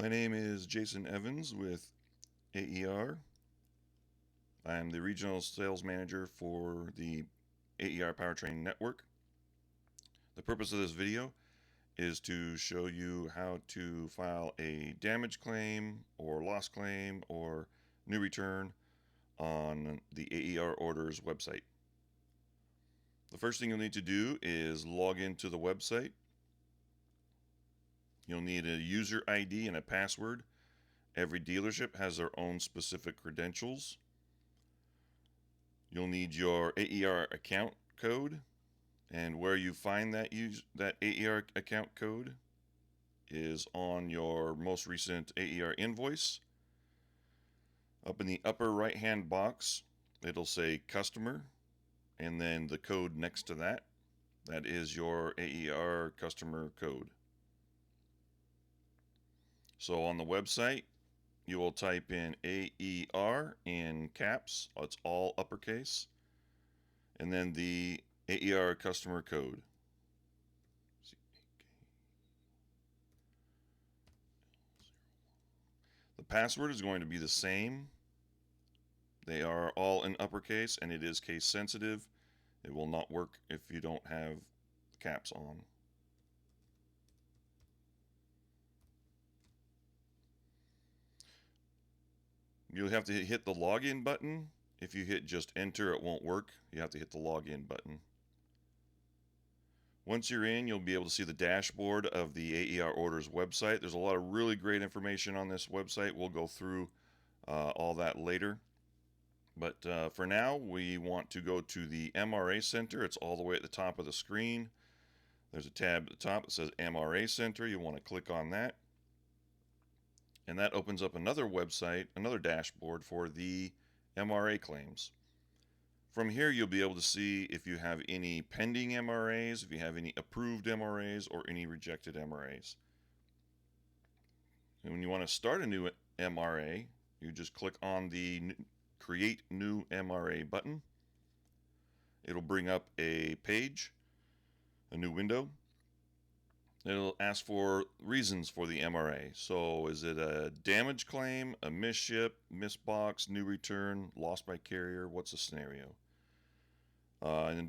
My name is Jason Evans with AER. I am the Regional Sales Manager for the AER Powertrain Network. The purpose of this video is to show you how to file a damage claim or loss claim or new return on the AER Orders website. The first thing you'll need to do is log into the website. You'll need a user ID and a password. Every dealership has their own specific credentials. You'll need your AER account code, and where you find that AER account code is on your most recent AER invoice. Up in the upper right hand box, it'll say customer, and then the code next to that. That is your AER customer code. So on the website, you will type in AER in caps, it's all uppercase, and then the AER customer code. The password is going to be the same. They are all in uppercase, and it is case sensitive. It will not work if you don't have caps on. You'll have to hit the login button. If you hit just enter, it won't work. You have to hit the login button. Once you're in, you'll be able to see the dashboard of the AER Orders website. There's a lot of really great information on this website. We'll go through all that later. But for now, we want to go to the MRA Center. It's all the way at the top of the screen. There's a tab at the top that says MRA Center. You want to click on that. And that opens up another website, another dashboard for the MRA claims. From here, you'll be able to see if you have any pending MRAs, if you have any approved MRAs, or any rejected MRAs. And when you want to start a new MRA, you just click on the Create New MRA button. It'll bring up a page, a new window. It'll ask for reasons for the MRA. So is it a damage claim, a misship, misbox, new return, lost by carrier? What's the scenario?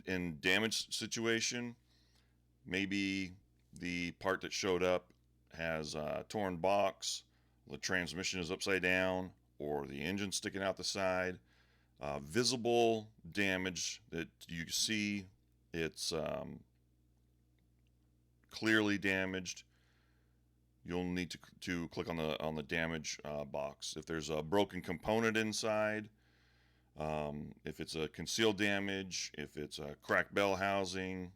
In damage situation, maybe the part that showed up has a torn box, the transmission is upside down, or the engine sticking out the side. Visible damage that you see, it's clearly damaged. You'll need to click on the damage box. If there's a broken component inside, if it's a concealed damage, if it's a cracked bell housing,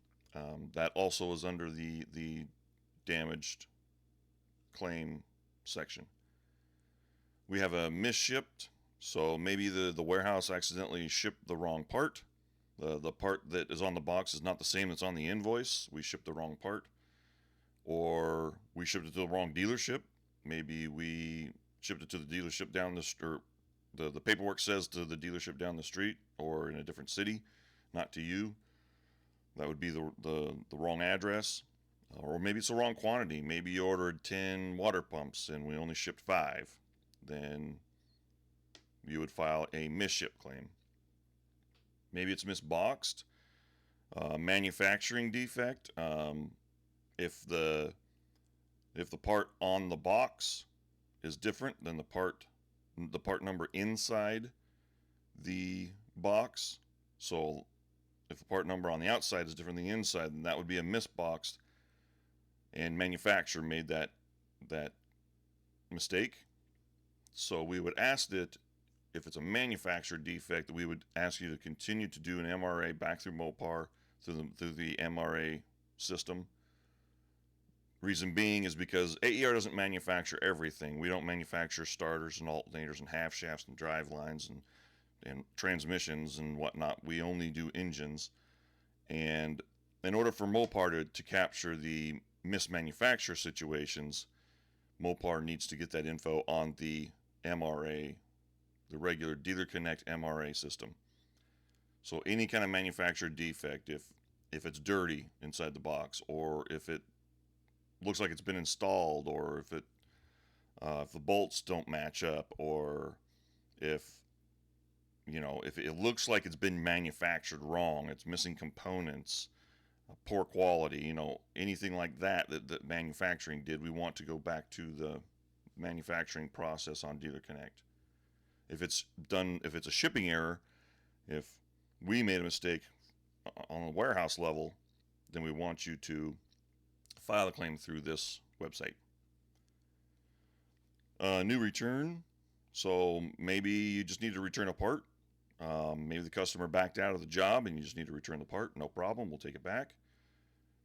that also is under the damaged claim section. We have a misshipped, so maybe the warehouse accidentally shipped the wrong part. The part that is on the box is not the same that's on the invoice. We shipped the wrong part. Or we shipped it to the wrong dealership. Maybe we shipped it to the dealership down the street. The paperwork says to the dealership down the street or in a different city, not to you. That would be the wrong address. Or maybe it's the wrong quantity. Maybe you ordered 10 water pumps and we only shipped 5. Then you would file a misship claim. Maybe it's misboxed. Manufacturing defect. If the part on the box is different than the part number inside the box, so if the part number on the outside is different than the inside, then that would be a misboxed, and manufacturer made that mistake. So we would ask that if it's a manufacturer defect, we would ask you to continue to do an MRA back through Mopar through the MRA system. Reason being is because AER doesn't manufacture everything. We don't manufacture starters and alternators and half shafts and drive lines and transmissions and whatnot. We only do engines. And in order for Mopar to capture the mismanufacture situations, Mopar needs to get that info on the MRA, the regular Dealer Connect MRA system. So any kind of manufacturer defect, if it's dirty inside the box, or if it looks like it's been installed, or if it If the bolts don't match up, or if if it looks like it's been manufactured wrong, it's missing components, poor quality, anything like that manufacturing did, we want to go back to the manufacturing process on Dealer Connect. If it's a shipping error, if we made a mistake on a warehouse level, then we want you to file a claim through this website. New return. So maybe you just need to return a part. Maybe the customer backed out of the job and you just need to return the part. No problem. We'll take it back.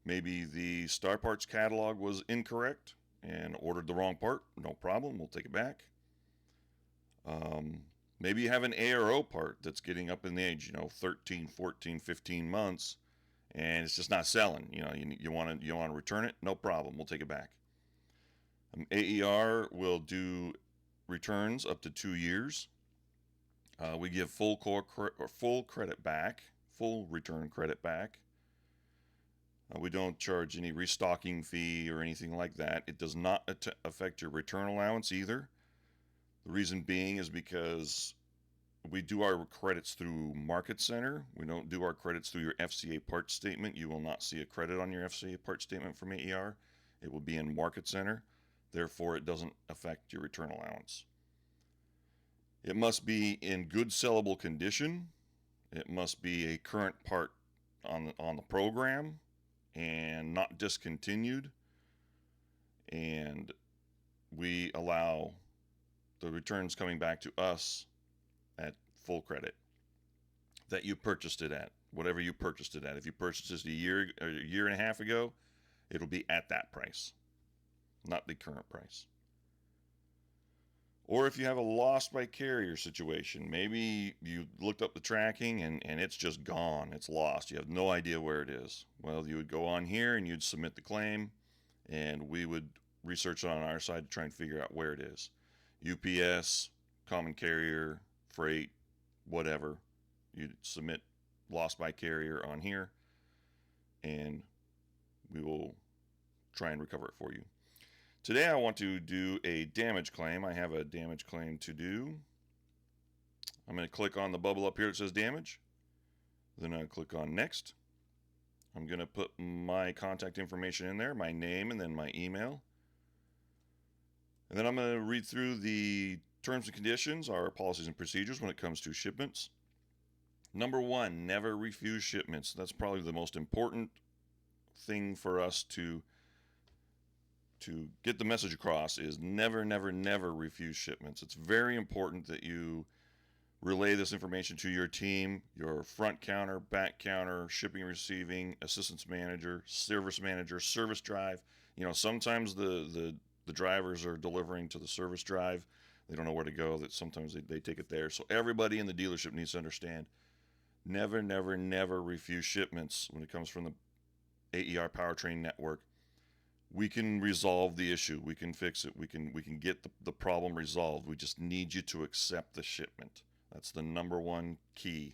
Maybe the Star Parts catalog was incorrect and ordered the wrong part. No problem. We'll take it back. Maybe you have an ARO part that's getting up in the age, 13, 14, 15 months, and it's just not selling. You want to return it? No problem. We'll take it back. AER will do returns up to 2 years. We give full credit back, full return credit back. We don't charge any restocking fee or anything like that. It does not affect your return allowance either. The reason being is because we do our credits through Market Center. We don't do our credits through your FCA part statement. You will not see a credit on your FCA part statement from AER. It will be in Market Center. Therefore, it doesn't affect your return allowance. It must be in good sellable condition. It must be a current part on the program and not discontinued. And we allow the returns coming back to us at full credit that you purchased it at, whatever you purchased it at. If you purchased this a year and a half ago, it'll be at that price, not the current price. Or if you have a lost by carrier situation, maybe you looked up the tracking and it's just gone, it's lost, you have no idea where it is. Well, you would go on here and you'd submit the claim, and we would research it on our side to try and figure out where it is. UPS, common carrier, freight, whatever. You'd submit lost by carrier on here, and we will try and recover it for you. Today I want to do a damage claim. I have a damage claim to do. I'm going to click on the bubble up here that says damage. Then I'll click on next. I'm going to put my contact information in there, my name, and then my email. And then I'm going to read through the terms and conditions, our policies and procedures when it comes to shipments. Number 1, never refuse shipments. That's probably the most important thing for us to get the message across, is never, never, never refuse shipments. It's very important that you relay this information to your team, your front counter, back counter, shipping and receiving, assistance manager, service drive. Sometimes the drivers are delivering to the service drive. They don't know where to go. That sometimes they take it there. So everybody in the dealership needs to understand, never, never, never refuse shipments when it comes from the AER Powertrain Network. We can resolve the issue. We can fix it. We can get the problem resolved. We just need you to accept the shipment. That's the number 1 key.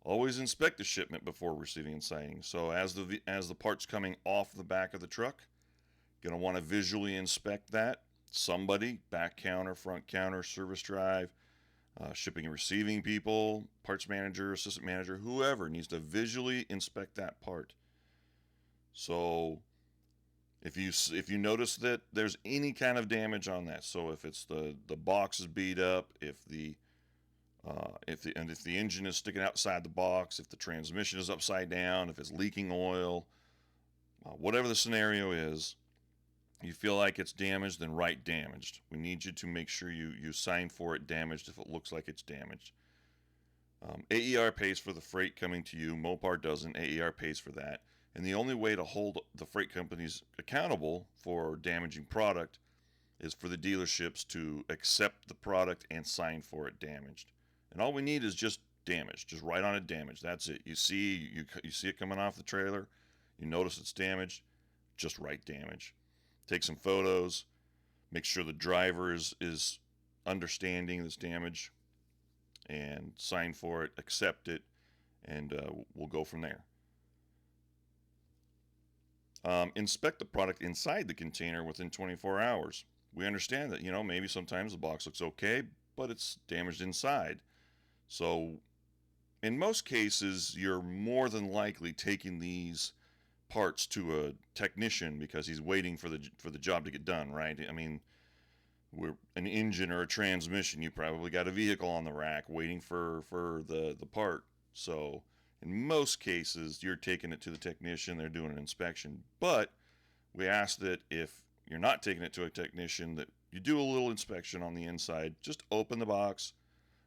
Always inspect the shipment before receiving and signing. So as the part's coming off the back of the truck, going to want to visually inspect that. Somebody, back counter, front counter, service drive, shipping and receiving people, parts manager, assistant manager, whoever needs to visually inspect that part. So if you notice that there's any kind of damage on that, so if it's the box is beat up, if the engine is sticking outside the box, if the transmission is upside down, if it's leaking oil, whatever the scenario is, you feel like it's damaged, then write damaged. We need you to make sure you sign for it damaged if it looks like it's damaged. AER pays for the freight coming to you. Mopar doesn't. AER pays for that. And the only way to hold the freight companies accountable for damaging product is for the dealerships to accept the product and sign for it damaged. And all we need is just damaged. Just write on it damaged. That's it. You see it coming off the trailer. You notice it's damaged. Just write damage. Take some photos. Make sure the driver is understanding this damage, and sign for it, accept it, and we'll go from there. Inspect the product inside the container within 24 hours. we understand that, maybe sometimes the box looks okay, but it's damaged inside. So in most cases, you're more than likely taking these parts to a technician because he's waiting for the job to get done, right? I mean, we're an engine or a transmission. You probably got a vehicle on the rack waiting for the part. So in most cases, you're taking it to the technician. They're doing an inspection, but we ask that if you're not taking it to a technician, that you do a little inspection on the inside. Just open the box,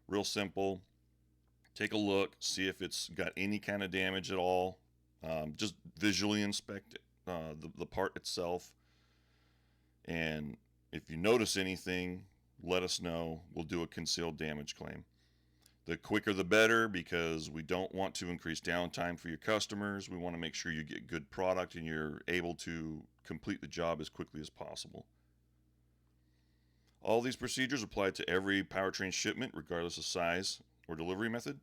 real simple. Take a look, see if it's got any kind of damage at all. Just visually inspect the part itself. And if you notice anything, let us know. We'll do a concealed damage claim. The quicker the better, because we don't want to increase downtime for your customers. We want to make sure you get good product and you're able to complete the job as quickly as possible. All these procedures apply to every powertrain shipment, regardless of size or delivery method.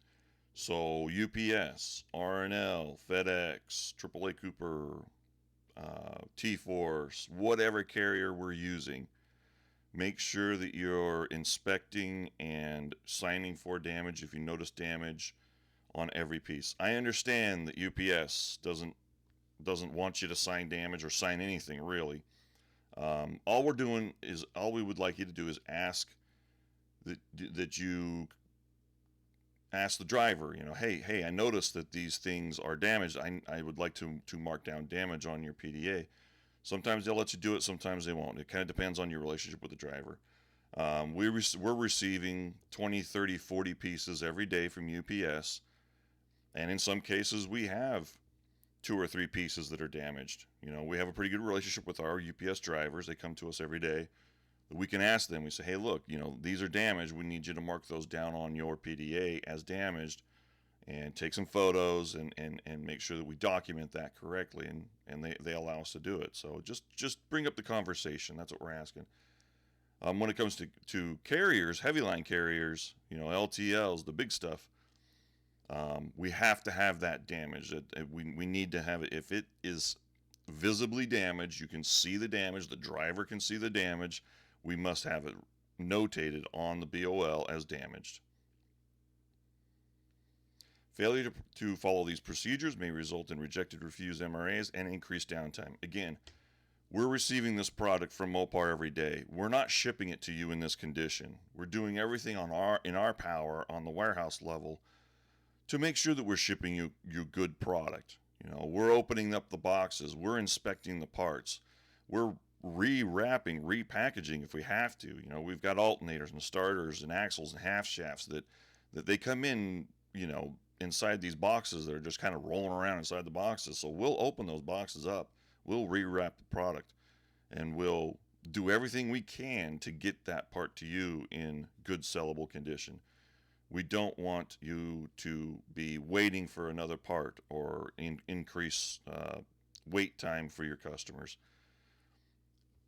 So UPS, RNL, FedEx, AAA Cooper, T-Force, whatever carrier we're using, make sure that you're inspecting and signing for damage if you notice damage on every piece. I understand that UPS doesn't want you to sign damage or sign anything really. All we would like you to do is ask that you ask the driver, hey, I noticed that these things are damaged. I would like to mark down damage on your PDA. Sometimes they'll let you do it, sometimes they won't. It kind of depends on your relationship with the driver. We're receiving 20, 30, 40 pieces every day from UPS, and in some cases we have 2 or 3 pieces that are damaged. We have a pretty good relationship with our UPS drivers. They come to us every day. We can ask them, we say, hey, look, these are damaged. We need you to mark those down on your PDA as damaged and take some photos and make sure that we document that correctly. And they allow us to do it. So just bring up the conversation. That's what we're asking. When it comes to carriers, heavy line carriers, LTLs, the big stuff, we have to have that damage. We need to have it. If it is visibly damaged, you can see the damage, the driver can see the damage, we must have it notated on the BOL as damaged. Failure to follow these procedures may result in rejected, refused MRAs and increased downtime. Again, we're receiving this product from Mopar every day. We're not shipping it to you in this condition. We're doing everything in our power on the warehouse level to make sure that we're shipping you good product. We're opening up the boxes. We're inspecting the parts. We're rewrapping, repackaging if we have to. We've got alternators and starters and axles and half shafts that they come in, inside these boxes that are just kind of rolling around inside the boxes. So we'll open those boxes up. We'll rewrap the product, and we'll do everything we can to get that part to you in good sellable condition. We don't want you to be waiting for another part or increase wait time for your customers.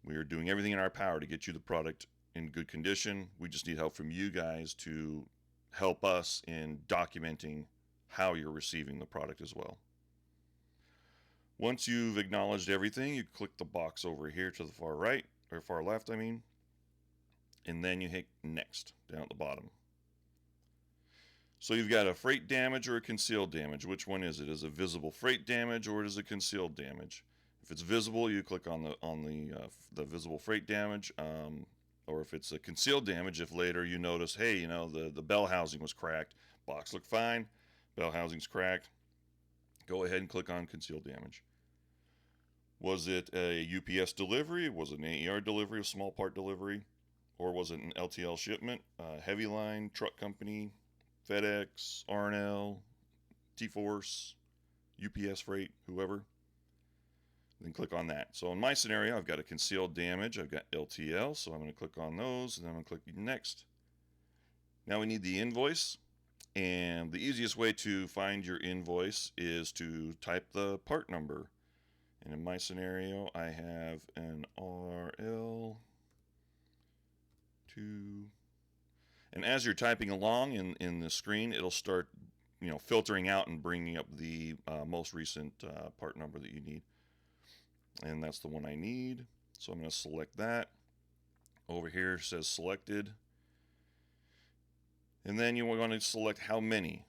We are doing everything in our power to get you the product in good condition. We just need help from you guys to help us in documenting how you're receiving the product as well. Once you've acknowledged everything, you click the box over here to the far right, or far left, and then you hit next down at the bottom. So you've got a freight damage or a concealed damage. Which one is it? Is it visible freight damage or is it concealed damage? If it's visible, you click on the visible freight damage. Or if it's a concealed damage, if later you notice, hey, the bell housing was cracked, box looked fine, bell housing's cracked, go ahead and click on concealed damage. Was it a UPS delivery? Was it an AER delivery, a small part delivery? Or was it an LTL shipment, heavy line, truck company, FedEx, RNL, T-Force, UPS freight, whoever? Then click on that. So in my scenario, I've got a concealed damage. I've got LTL, so I'm going to click on those, and then I'm going to click next. Now we need the invoice, and the easiest way to find your invoice is to type the part number. And in my scenario, I have an RL2. And as you're typing along in the screen, it'll start, filtering out and bringing up the most recent part number that you need. And that's the one I need. So I'm going to select that. Over here it says selected. And then you want to select how many.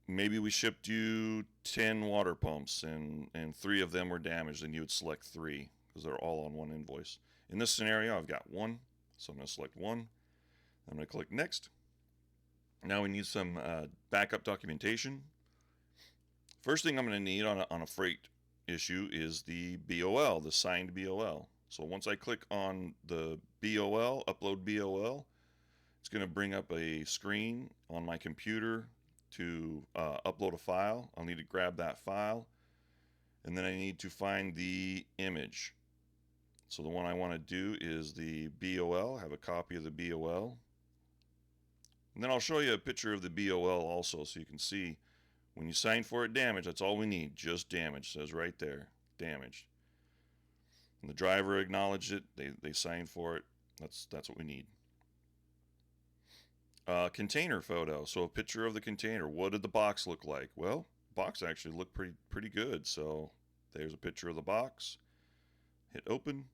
Maybe we shipped you 10 water pumps and 3 of them were damaged, and you would select 3 because they're all on one invoice. In this scenario, I've got 1, so I'm going to select 1. I'm going to click next. Now we need some backup documentation. First thing I'm going to need on a freight issue is the BOL, the signed BOL. So once I click on the BOL, upload BOL, it's going to bring up a screen on my computer to upload a file. I'll need to grab that file, and then I need to find the image. So the one I want to do is the BOL. I have a copy of the BOL. And then I'll show you a picture of the BOL also, so you can see when you sign for it damaged, that's all we need, just damaged. It says right there, damaged. And the driver acknowledged it, they signed for it. That's what we need. Container photo, so a picture of the container. What did the box look like? Well, the box actually looked pretty good. So there's a picture of the box. Hit open.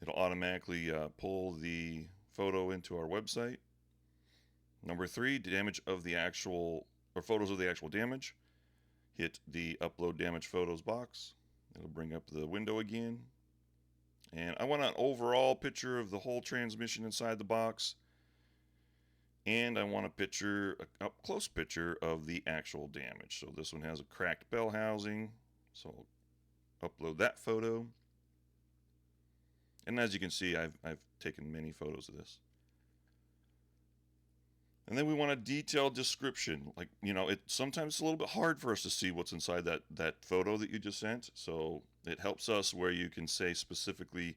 It'll automatically pull the photo into our website. Number 3, damage of the actual, or photos of the actual damage. Hit the upload damage photos box. It'll bring up the window again. And I want an overall picture of the whole transmission inside the box. And I want a picture, a up close picture of the actual damage. So this one has a cracked bell housing. So I'll upload that photo. And as you can see, I've taken many photos of this. And then we want a detailed description. Like, sometimes it's a little bit hard for us to see what's inside that photo that you just sent. So it helps us where you can say specifically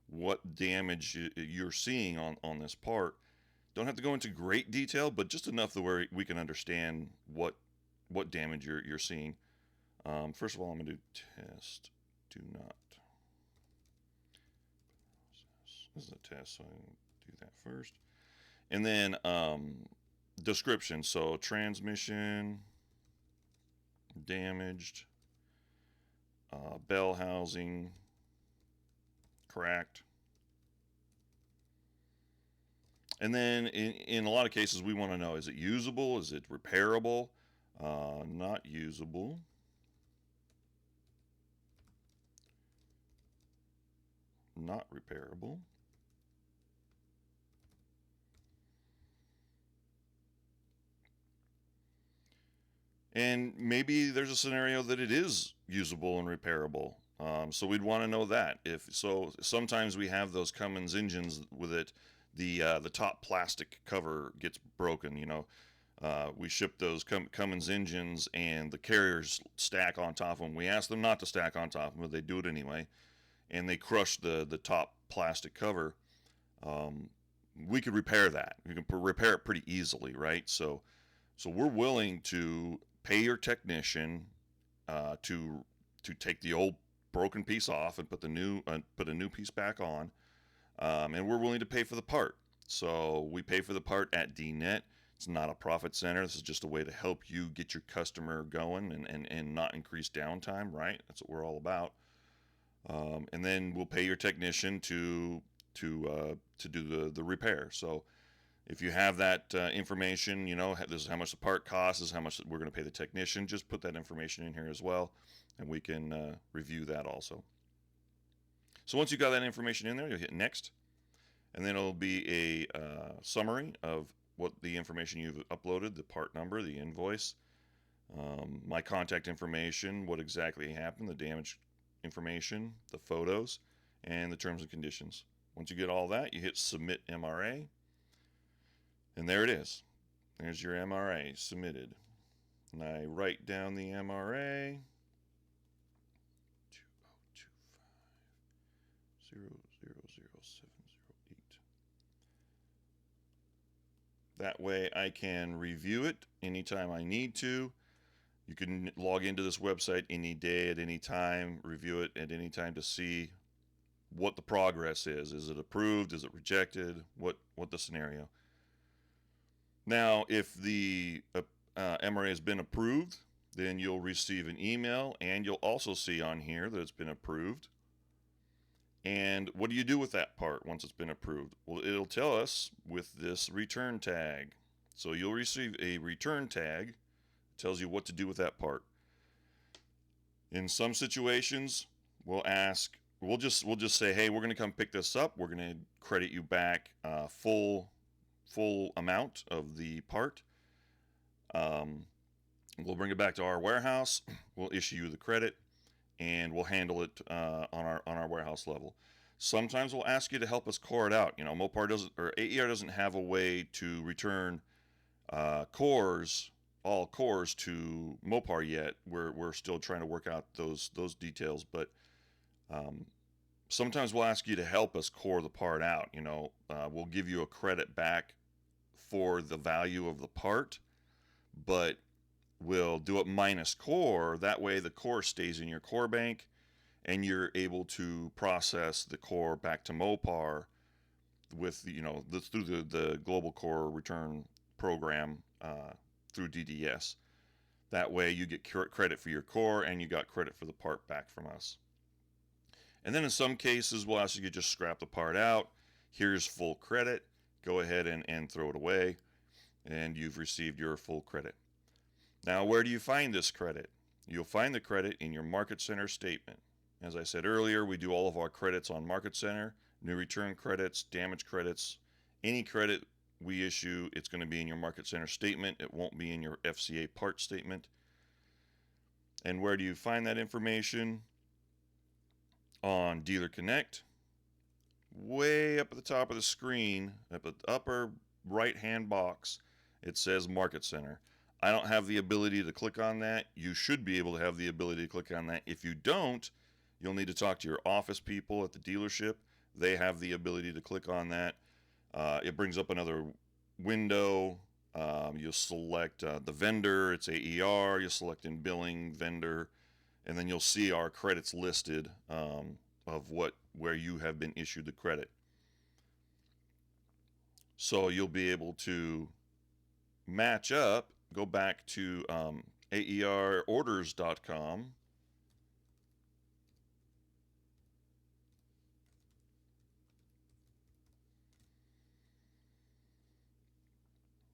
what damage you're seeing on this part. Don't have to go into great detail, but just enough to where we can understand what damage you're seeing. First of all, I'm going to do test. Do not. This is a test, so I'm going to do that first. And then description. So transmission damaged, bell housing cracked. And then in a lot of cases we want to know, is it usable? Is it repairable? Not usable. Not repairable. And maybe there's a scenario that it is usable and repairable. So we'd want to know that. If so, sometimes we have those Cummins engines with it. The top plastic cover gets broken. We ship those Cummins engines, and the carriers stack on top of them. We ask them not to stack on top of them, but they do it anyway, and they crush the top plastic cover. We could repair that. We can repair it pretty easily, right? So we're willing to pay your technician to take the old broken piece off and put a new piece back on, and we're willing to pay for the part. So we pay for the part at DNet. It's not a profit center. This is just a way to help you get your customer going and not increase downtime, right? That's what we're all about. And then we'll pay your technician to do the repair. So if you have that information, this is how much the part costs, this is how much we're going to pay the technician, just put that information in here as well, and we can review that also. So once you got that information in there, you'll hit next, and then it'll be a summary of what the information you've uploaded, the part number, the invoice, my contact information, what exactly happened, the damage information, the photos, and the terms and conditions. Once you get all that, you hit submit MRA. And there it is. There's your MRA submitted. And I write down the MRA. 2025 000708. That way I can review it anytime I need to. You can log into this website any day at any time, review it at any time to see what the progress is. Is it approved? Is it rejected? What the scenario? Now, if the MRA has been approved, then you'll receive an email, and you'll also see on here that it's been approved. And what do you do with that part once it's been approved? Well, it'll tell us with this return tag. So you'll receive a return tag. It tells you what to do with that part. In some situations, we'll just say, hey, we're going to come pick this up. We're going to credit you back full amount of the part. We'll bring it back to our warehouse. We'll issue you the credit, and we'll handle it on our warehouse level. Sometimes we'll ask you to help us core it out. You know, Mopar doesn't, or AER doesn't have a way to return all cores to Mopar yet. We're still trying to work out those details, but sometimes we'll ask you to help us core the part out. You know, we'll give you a credit back for the value of the part, but we'll do it minus core. That way the core stays in your core bank, and you're able to process the core back to Mopar with, you know, through the global core return program through DDS. That way you get credit for your core, and you got credit for the part back from us. And then in some cases, we'll ask you to just scrap the part out. Here's full credit. Go ahead and throw it away, and you've received your full credit. Now, where do you find this credit? You'll find the credit in your Market Center statement. As I said earlier, we do all of our credits on Market Center, new return credits, damage credits. Any credit we issue, it's going to be in your Market Center statement. It won't be in your FCA part statement. And where do you find that information? On Dealer Connect. Way up at the top of the screen, up at the upper right-hand box, it says Market Center. I don't have the ability to click on that. You should be able to have the ability to click on that. If you don't, you'll need to talk to your office people at the dealership. They have the ability to click on that. It brings up another window. You'll select the vendor, it's AER. You'll select in billing vendor, and then you'll see our credits listed of where you have been issued the credit. So you'll be able to match up. Go back to AERorders.com.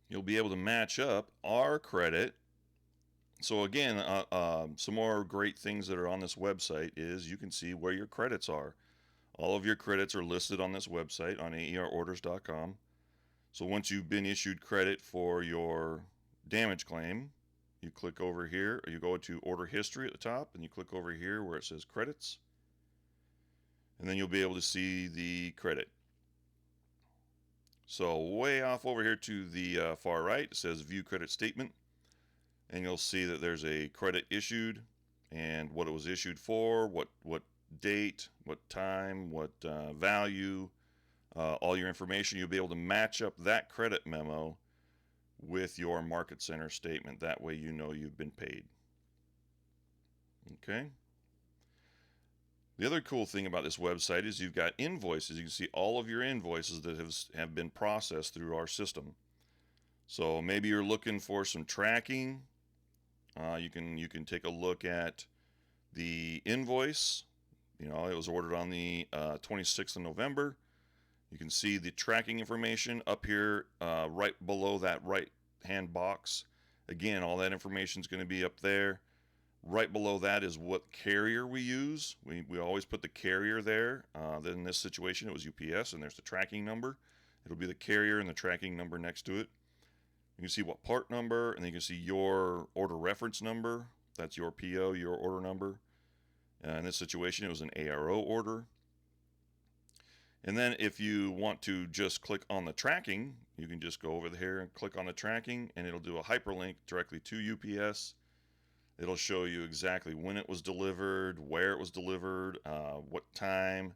You'll be able to match up our credit. So again, some more great things that are on this website is you can see where your credits are. All of your credits are listed on this website on AERorders.com. So once you've been issued credit for your damage claim, you click over here, or you go to order history at the top, and you click over here where it says credits, and then you'll be able to see the credit. So way off over here to the far right, it says view credit statement, and you'll see that there's a credit issued and what it was issued for, what date, what time, what value, all your information. You'll be able to match up that credit memo with your Market Center statement. That way you know you've been paid. Okay. The other cool thing about this website is you've got invoices. You can see all of your invoices that have been processed through our system. So maybe you're looking for some tracking. You can take a look at the invoice. You know, it was ordered on the 26th of November. You can see the tracking information up here right below that right-hand box. Again, all that information is going to be up there. Right below that is what carrier we use. We always put the carrier there. Then in this situation, it was UPS, and there's the tracking number. It'll be the carrier and the tracking number next to it. You can see what part number, and then you can see your order reference number. That's your PO, your order number. In this situation, it was an ARO order. And then if you want to just click on the tracking, you can just go over here and click on the tracking, and it'll do a hyperlink directly to UPS. It'll show you exactly when it was delivered, where it was delivered, what time,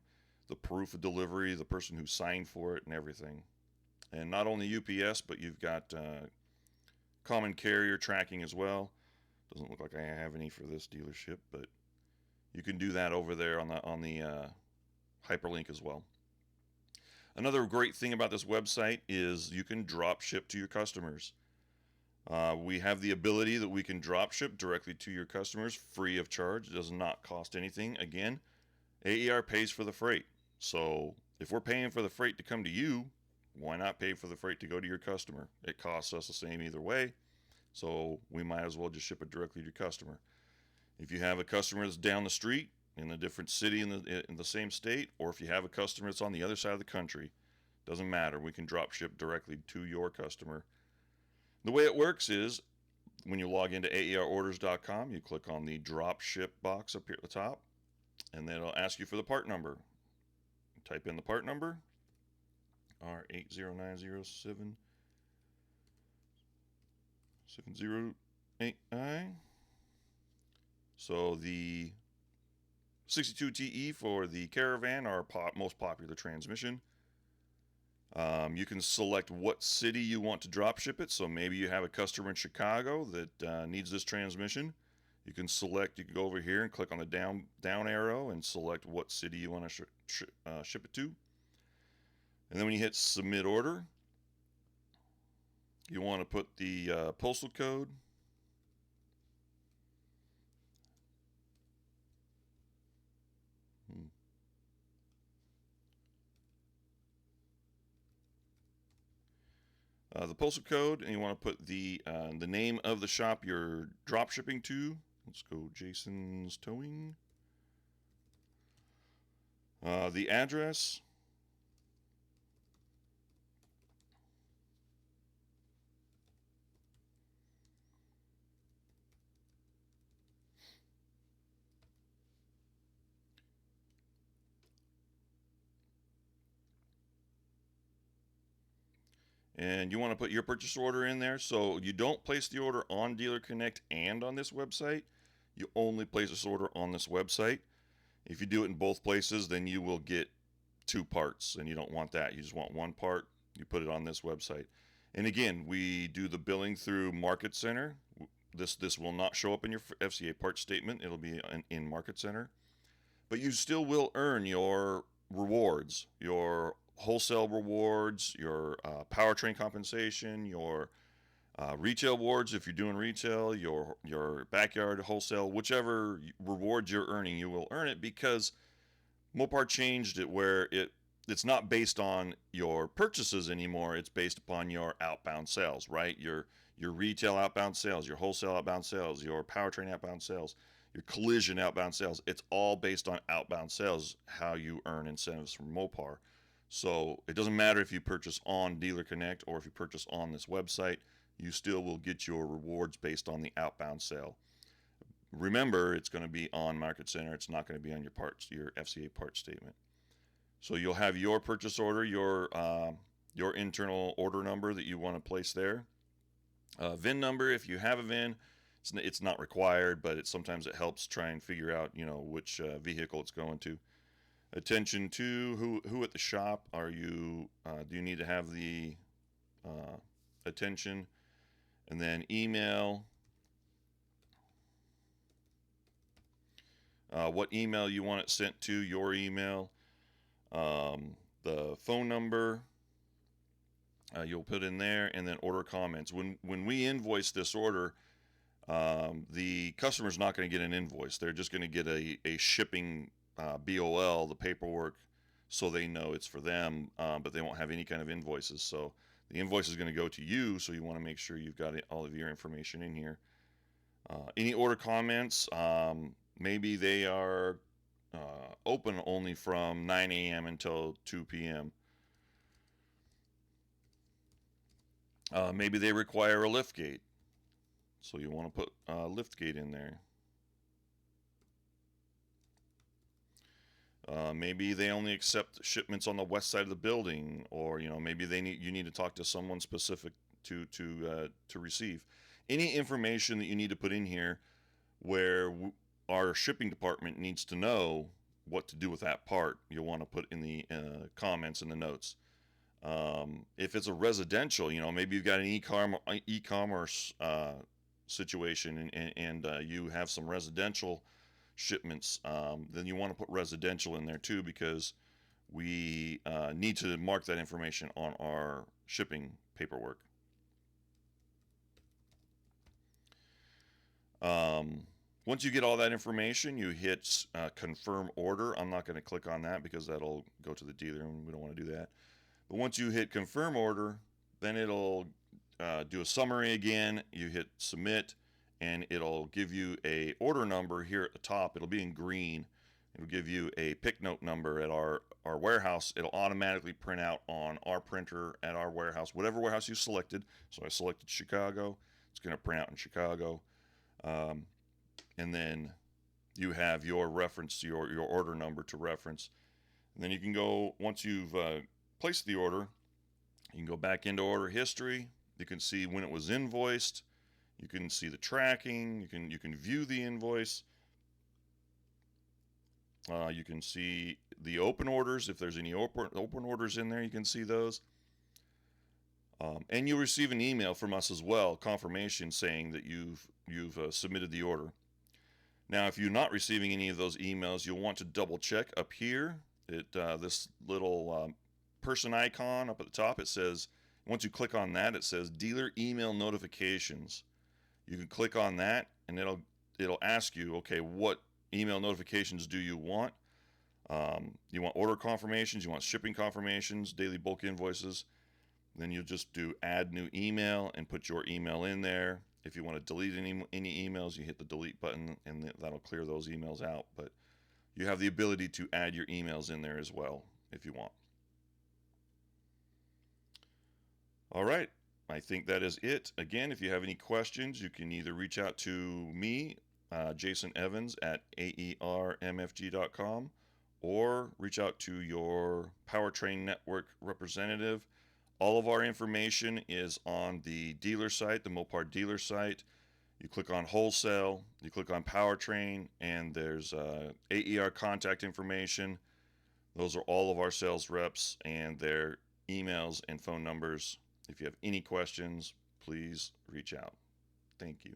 the proof of delivery, the person who signed for it, and everything. And not only UPS, but you've got common carrier tracking as well. Doesn't look like I have any for this dealership, but you can do that over there on the hyperlink as well. Another great thing about this website is you can drop ship to your customers. We have the ability that we can drop ship directly to your customers free of charge. It does not cost anything. Again, AER pays for the freight. So if we're paying for the freight to come to you, why not pay for the freight to go to your customer? It costs us the same either way, so we might as well just ship it directly to your customer. If you have a customer that's down the street in a different city in the same state, or if you have a customer that's on the other side of the country, doesn't matter. We can drop ship directly to your customer. The way it works is when you log into AERorders.com, you click on the drop ship box up here at the top, and then it'll ask you for the part number. Type in the part number, R80907 7089. So the 62TE for the Caravan, our most popular transmission. You can select what city you want to drop ship it. So maybe you have a customer in Chicago that needs this transmission. You can go over here and click on the down arrow and select what city you want to ship it to. And then when you hit submit order, you want to put the postal code. The postal code, and you want to put the name of the shop you're drop shipping to. Let's go Jason's Towing. The address. And you want to put your purchase order in there. So you don't place the order on Dealer Connect and on this website. You only place this order on this website. If you do it in both places, then you will get two parts, and you don't want that. You just want one part. You put it on this website. And again, we do the billing through Market Center. This will not show up in your FCA part statement. It'll be in Market Center. But you still will earn your rewards, your wholesale rewards, your powertrain compensation, your retail awards if you're doing retail, your backyard wholesale, whichever rewards you're earning, you will earn it because Mopar changed it where it's not based on your purchases anymore. It's based upon your outbound sales, right? Your retail outbound sales, your wholesale outbound sales, your powertrain outbound sales, your collision outbound sales. It's all based on outbound sales, how you earn incentives from Mopar. So it doesn't matter if you purchase on Dealer Connect or if you purchase on this website, you still will get your rewards based on the outbound sale. Remember, it's going to be on Market Center. It's not going to be on your FCA part statement. So you'll have your purchase order, your internal order number that you want to place there. VIN number, if you have a VIN, it's not required, but sometimes it helps try and figure out which vehicle it's going to. Attention to who at the shop are you? Do you need to have the attention? And then email. What email you want it sent to, your email. The phone number you'll put in there, and then order comments. When we invoice this order, the customer's not going to get an invoice. They're just going to get a shipping BOL, the paperwork, so they know it's for them, but they won't have any kind of invoices. So the invoice is going to go to you, so you want to make sure you've got all of your information in here. Any order comments, maybe they are open only from 9 a.m. until 2 p.m. Maybe they require a lift gate, so you want to put a lift gate in there. Maybe they only accept shipments on the west side of the building, or maybe you need to talk to someone specific to receive. Any information that you need to put in here where our shipping department needs to know what to do with that part, you'll want to put in the comments in the notes. If it's a residential, maybe you've got an e-commerce situation and you have some residential shipments, then you want to put residential in there too, because we need to mark that information on our shipping paperwork. Once you get all that information, you hit confirm order. I'm not going to click on that because that'll go to the dealer and we don't want to do that. But once you hit confirm order, then it'll do a summary again. You hit submit and it'll give you a order number here at the top. It'll be in green. It'll give you a pick note number at our warehouse. It'll automatically print out on our printer at our warehouse, whatever warehouse you selected. So I selected Chicago. It's going to print out in Chicago. And then you have your reference, your order number to reference. And then you can go, once you've placed the order, you can go back into order history. You can see when it was invoiced. You can see the tracking. You can view the invoice. You can see the open orders. If there's any open orders in there, you can see those. And you'll receive an email from us as well, confirmation saying that you've submitted the order. Now, if you're not receiving any of those emails, you'll want to double check up here. This little person icon up at the top, it says, once you click on that, it says dealer email notifications. You can click on that and it'll ask you, okay, what email notifications do you want? You want order confirmations, you want shipping confirmations, daily bulk invoices. Then you'll just do add new email and put your email in there. If you want to delete any emails, you hit the delete button and that'll clear those emails out. But you have the ability to add your emails in there as well if you want. All right, I think that is it. Again, if you have any questions, you can either reach out to me, Jason Evans at AERMFG.com, or reach out to your Powertrain Network representative. All of our information is on the dealer site, the Mopar dealer site. You click on wholesale, you click on powertrain, and there's AER contact information. Those are all of our sales reps and their emails and phone numbers. If you have any questions, please reach out. Thank you.